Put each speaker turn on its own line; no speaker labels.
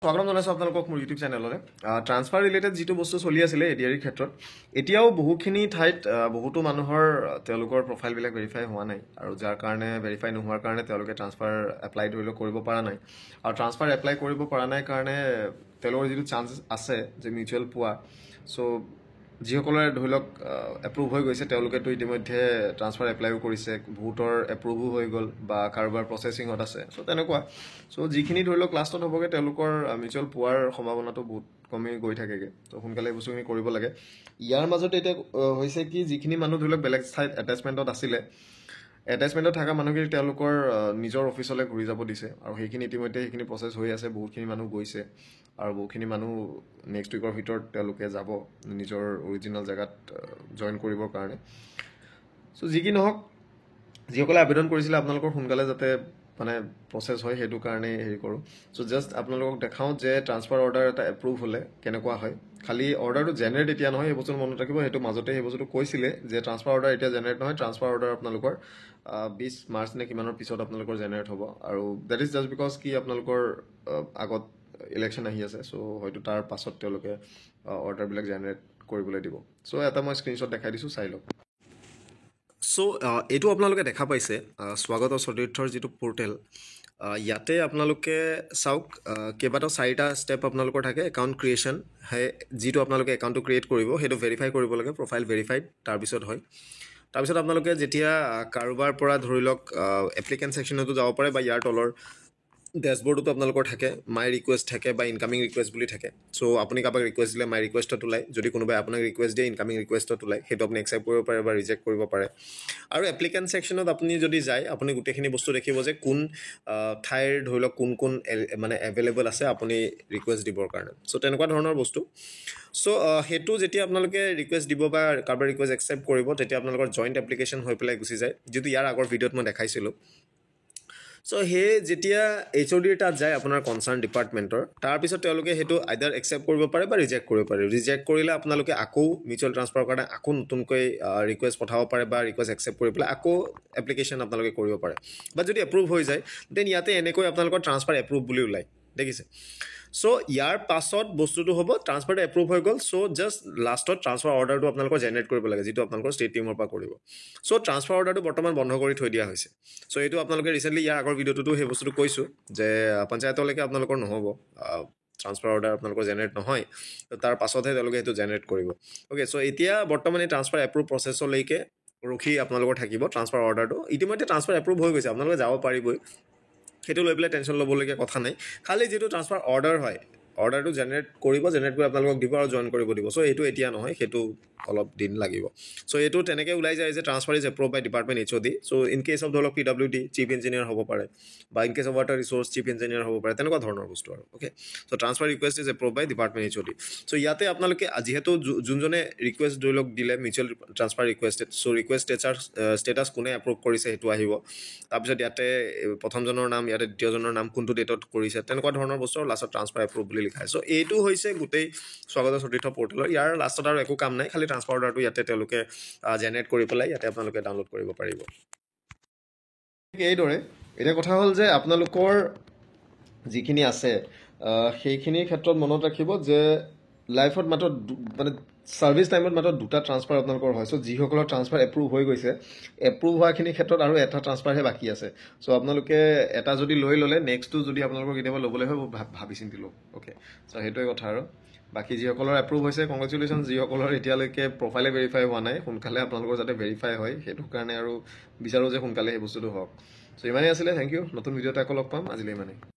স্বাগতম জনাইছোঁ আপোনালোকক মোৰ ইউটিউব চেনেললৈ। ট্ৰান্সফাৰ ৰিলেটেড যিটো বস্তু চলি আছিলে এডিআৰিৰ ক্ষেত্ৰত, এতিয়াও বহুখিনি ঠাইত বহুতো মানুহৰ তেওঁলোকৰ প্ৰফাইলবিলাক ভেৰিফাই হোৱা নাই, আৰু যাৰ কাৰণে ভেৰিফাই নোহোৱাৰ কাৰণে তেওঁলোকে ট্ৰান্সফাৰ এপ্লাই ধৰি লওক কৰিব পৰা নাই। আৰু ট্ৰান্সফাৰ এপ্লাই কৰিব পৰা নাই কাৰণে তেওঁলোকৰ যিটো চান্স আছে যে মিউচুৱেল পোৱা, চ' যিসকলে ধৰি লওক এপ্ৰুভ হৈ গৈছে তেওঁলোকেতো ইতিমধ্যে ট্ৰান্সফাৰ এপ্লাইও কৰিছে, বহুতৰ এপ্ৰুভো হৈ গ'ল বা কাৰোবাৰ প্ৰচেছিঙত আছে। চ' তেনেকুৱা যিখিনি ধৰি লওক লাষ্টত হ'বগৈ তেওঁলোকৰ মিউচুৱেল পোৱাৰ সম্ভাৱনাটো বহুত কমি গৈ থাকেগৈ। ত' সোনকালে এই বস্তুখিনি কৰিব লাগে। ইয়াৰ মাজতে এতিয়া হৈছে কি, যিখিনি মানুহ ধৰি লওক বেলেগ ঠাইত এটেচমেণ্টত আছিলে, এটেচমেণ্টত থকা মানুহখিনি তেওঁলোকৰ নিজৰ অফিচলৈ ঘূৰি যাব দিছে, আৰু সেইখিনি ইতিমধ্যে সেইখিনি প্ৰচেছ হৈ আছে। বহুতখিনি মানুহ গৈছে আৰু বহুখিনি মানুহ নেক্সট উইকৰ ভিতৰত তেওঁলোকে যাব নিজৰ অৰিজিনেল জেগাত জইন কৰিবৰ কাৰণে। চ' যি কি নহওক, যিসকলে আবেদন কৰিছিলে আপোনালোকৰ সোনকালে যাতে মানে প্ৰচেছ হয় সেইটো কাৰণে হেৰি কৰোঁ। চ' জাষ্ট আপোনালোকক দেখাওঁ যে ট্ৰান্সফাৰ অৰ্ডাৰ এটা এপ্ৰুভ হ'লে কেনেকুৱা হয়। খালি অৰ্ডাৰটো জেনেৰেট এতিয়া নহয়, সেই বস্তুটো মনত ৰাখিব। সেইটো মাজতে সেই বস্তুটো কৈছিলে যে ট্ৰান্সফাৰ অৰ্ডাৰ এতিয়া জেনেৰেট নহয়, ট্ৰান্সফাৰ অৰ্ডাৰ আপোনালোকৰ 20 মাৰ্চ নে কিমানৰ পিছত আপোনালোকৰ জেনেৰেট হ'ব। আৰু দেট ইজ জাষ্ট বিকজ কি আপোনালোকৰ আগত ইলেকশ্যন আহি আছে, চ' হয়তো তাৰ পাছত তেওঁলোকে অৰ্ডাৰবিলাক জেনেৰেট কৰিবলৈ দিব। চ' এটা মই স্ক্ৰীনশ্বট দেখাই দিছোঁ, চাই লওক। চ' এইটো আপোনালোকে দেখা পাইছে স্বাগত সতীৰ্থৰ যিটো পৰ্টেল। ইয়াতে আপোনালোকে চাওক, কেইবাটাও 4টা ষ্টেপ আপোনালোকৰ থাকে। একাউণ্ট ক্ৰিয়েশ্যন, যিটো আপোনালোকে একাউণ্টটো ক্ৰিয়েট কৰিব সেইটো ভেৰিফাই কৰিব লাগে, প্ৰফাইল ভেৰিফাইড তাৰপিছত হয়। তাৰপিছত আপোনালোকে যেতিয়া কাৰোবাৰ পৰা ধৰি লওক এপ্লিকেণ্ট ছেকশ্যনতো যাব পাৰে, বা ইয়াৰ তলৰ ডেছবৰ্ডতো আপোনালোকৰ থাকে মাই ৰিকুৱেষ্ট থাকে বা ইনকামিং ৰিকুৱেষ্ট বুলি থাকে। চ' আপুনি কাৰোবাক ৰিকুৱেষ্ট দিলে মাই ৰিকুৱেষ্টত ওলায়, যদি কোনোবাই আপোনাক ৰিকুৱেষ্ট দিয়ে ইনকামিং ৰিকুৱেষ্টত ওলায়, সেইটো আপুনি একচেপ্ট কৰিব পাৰে বা ৰিজেক্ট কৰিব পাৰে। আৰু এপ্লিকেণ্ট ছেকশ্যনত আপুনি যদি যায়, আপুনি গোটেইখিনি বস্তু দেখিব যে কোন ঠাইৰ ধৰি লওক কোন কোন মানে এভেইলেবল আছে আপুনি ৰিকুৱেষ্ট দিবৰ কাৰণে। চ' তেনেকুৱা ধৰণৰ বস্তু। চ' সেইটো যেতিয়া আপোনালোকে ৰিকুৱেষ্ট দিব বা কাৰোবাৰ ৰিকুৱেষ্ট একচেপ্ট কৰিব, তেতিয়া আপোনালোকৰ জইণ্ট এপ্লিকেশ্যন হৈ পেলাই গুচি যায়, যিটো ইয়াৰ আগৰ ভিডিঅ'ত মই দেখাইছিলোঁ। চ' সেই যেতিয়া HOD তাত যায় আপোনাৰ কনচাৰ্ণ ডিপাৰ্টমেণ্টৰ, তাৰপিছত তেওঁলোকে সেইটো আইদাৰ একচেপ্ট কৰিব পাৰে বা ৰিজেক্ট কৰিব পাৰে। ৰিজেক্ট কৰিলে আপোনালোকে আকৌ মিউচুৱেল ট্ৰান্সফাৰৰ কাৰণে আকৌ নতুনকৈ ৰিকুৱেষ্ট পঠাব পাৰে বা ৰিকুৱেষ্ট একচেপ্ট কৰি পেলাই আকৌ এপ্লিকেশ্যন আপোনালোকে কৰিব পাৰে। বা যদি এপ্ৰুভ হৈ যায় দেন ইয়াতে এনেকৈ আপোনালোকৰ ট্ৰান্সফাৰ এপ্ৰুভ বুলি ওলায়, দেখিছে। চ' ইয়াৰ পাছত বস্তুটো হ'ব ট্ৰান্সফাৰটো এপ্ৰুভ হৈ গ'ল। চ' জাষ্ট লাষ্টত ট্ৰান্সফাৰ অৰ্ডাৰটো আপোনালোকৰ জেনেৰেট কৰিব লাগে, যিটো আপোনালোকৰ ষ্টেট টিমৰ পৰা কৰিব। চ' ট্ৰান্সফাৰ অৰ্ডাৰটো বৰ্তমান বন্ধ কৰি থৈ দিয়া হৈছে। চ' এইটো আপোনালোকে ৰিচেণ্টলি ইয়াৰ আগৰ ভিডিঅ'টোতো সেই বস্তুটো কৈছোঁ যে পঞ্চায়তলৈকে আপোনালোকৰ নহ'ব, ট্ৰান্সফাৰ অৰ্ডাৰ আপোনালোকৰ জেনেৰেট নহয়, তাৰ পাছতহে তেওঁলোকে সেইটো জেনেৰেট কৰিব। অ'কে, চ' এতিয়া বৰ্তমান এই ট্ৰান্সফাৰ এপ্ৰুভ প্ৰচেছলৈকে ৰখি আপোনালোকৰ থাকিব ট্ৰান্সফাৰ অৰ্ডাৰটো। ইতিমধ্যে ট্ৰান্সফাৰ এপ্ৰুভ হৈ গৈছে, আপোনালোকে যাব পাৰিবই, সেইটো লৈ পেলাই টেনশ্যন ল'বলগীয়া কথা নাই। খালি যিটো ট্ৰান্সফাৰ অৰ্ডাৰ হয়, অৰ্ডাৰটো জেনেৰেট কৰিব, জেনেৰেট কৰি আপোনালোকক দিব আৰু জইন কৰিব দিব। চ' এইটো এতিয়া নহয়, সেইটো অলপ দিন লাগিব। চ' এইটো তেনেকৈ ওলাই যায় যে transfer is approve by department HOD। So' in case of ধৰি লওক PWD চিফ ইঞ্জিনিয়াৰ হ'ব পাৰে, বা in case of water resource chief engineer হ'ব পাৰে, তেনেকুৱা ধৰণৰ বস্তু আৰু। Okay, so' transfer request is approve by department HOD। So' ইয়াতে আপোনালোকে যিহেতু যোনজনে ৰিকুৱেষ্ট ধৰি লওক দিলে মিউচুৱেল ট্ৰান্সফাৰ ৰিকুৱেষ্টেড, চ' ৰিকুৱেষ্ট ষ্টেটাছ কোনে এপ্ৰুভ কৰিছে সেইটো আহিব। তাৰপিছত ইয়াতে প্ৰথমজনৰ নাম, ইয়াতে দ্বিতীয়জনৰ নাম, কোনটো ডেটত কৰিছে, তেনেকুৱা ধৰণৰ বস্তু, আৰু লাষ্টত ট্ৰান্সফাৰ এপ্ৰুভ বুলি লিখা আছে। চ' এইটো হৈছে গোটেই স্বাগত সতীৰ্থ পৰ্টেলৰ। ইয়াৰ লাষ্টত আৰু একো কাম নাই, খালি ট্ৰান্সফাৰ অৰ্ডাৰটো ইয়াতে তেওঁলোকে জেনেৰেট কৰি পেলাই ইয়াতে আপোনালোকে ডাউনলোড কৰিব পাৰিব। এইদৰে এতিয়া কথা হ'ল যে আপোনালোকৰ যিখিনি আছে সেইখিনিৰ ক্ষেত্ৰত মনত ৰাখিব যে লাইফত মাত্ৰ মানে ছাৰ্ভিচ টাইমত মাত্ৰ 2টা ট্ৰান্সফাৰ আপোনালোকৰ হয়। চ' যিসকলৰ ট্ৰান্সফাৰ এপ্ৰুভ হৈ গৈছে, এপ্ৰুভ হোৱাখিনিৰ ক্ষেত্ৰত আৰু এটা ট্ৰান্সফাৰহে বাকী আছে। চ' আপোনালোকে এটা যদি লৈ ল'লে, নেক্সটটো যদি আপোনালোকৰ কেতিয়াবা ল'বলৈ হয় ভাবি চিন্তি লওক। অ'কে, চ' সেইটোৱে কথা আৰু। বাকী যিসকলৰ এপ্ৰুভ হৈছে কংগ্ৰেচুলেশ্যন, যিসকলৰ এতিয়ালৈকে প্ৰফাইলে ভেৰিফাই হোৱা নাই, সোনকালে আপোনালোকৰ যাতে ভেৰিফাই হয়, সেইটো কাৰণে আৰু বিচাৰোঁ যে সোনকালে সেই বস্তুটো হওক। চ' ইমানেই আছিলে, থেংক ইউ। নতুন ভিডিঅ'তে আকৌ লগ পাম, আজিলৈ ইমানেই।